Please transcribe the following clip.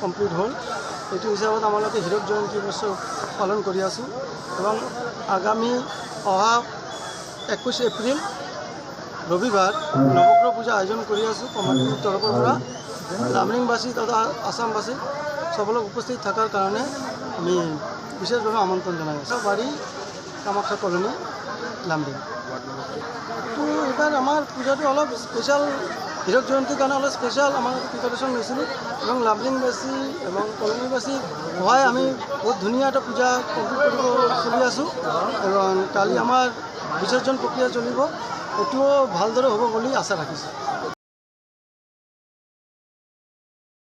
Complete হল এইটো হিসাবত আমালোকে হীৰক জয়ন্তী বছৰ পালন কৰি আছোঁ এবং আগামী অহা 21 এপ্ৰিল ৰবিবাৰ নৱগ্ৰহ পূজা আয়োজন কৰি আছোঁ কমিটিৰ তৰফৰ পৰা লামডিংবাসী তথা আসামবাসী সকলক উপস্থিত থকাৰ কাৰণে আমি বিশেষভাৱে আমন্ত্ৰণ জনাই আছোঁ বাৰী কামাখ্যা কলনী লামডিং তো এবাৰ আমাৰ পূজাটো অলপ স্পেশাল হীৰক জয়ন্তীর কারণে অলপ স্পেশাল আমার প্রিপারেশন নিয়েছিল এবং লামডিংবাসী এবং কলনীবাসী সহায় আমি বহুত ধুনিয়া একটা পূজা কমপ্লিট করব চলি আছোঁ এবং কালি আমার বিসর্জন প্রক্রিয়া চলিব এটিও ভালদৰে হ'ব বুলি আশা ৰাখিছোঁ।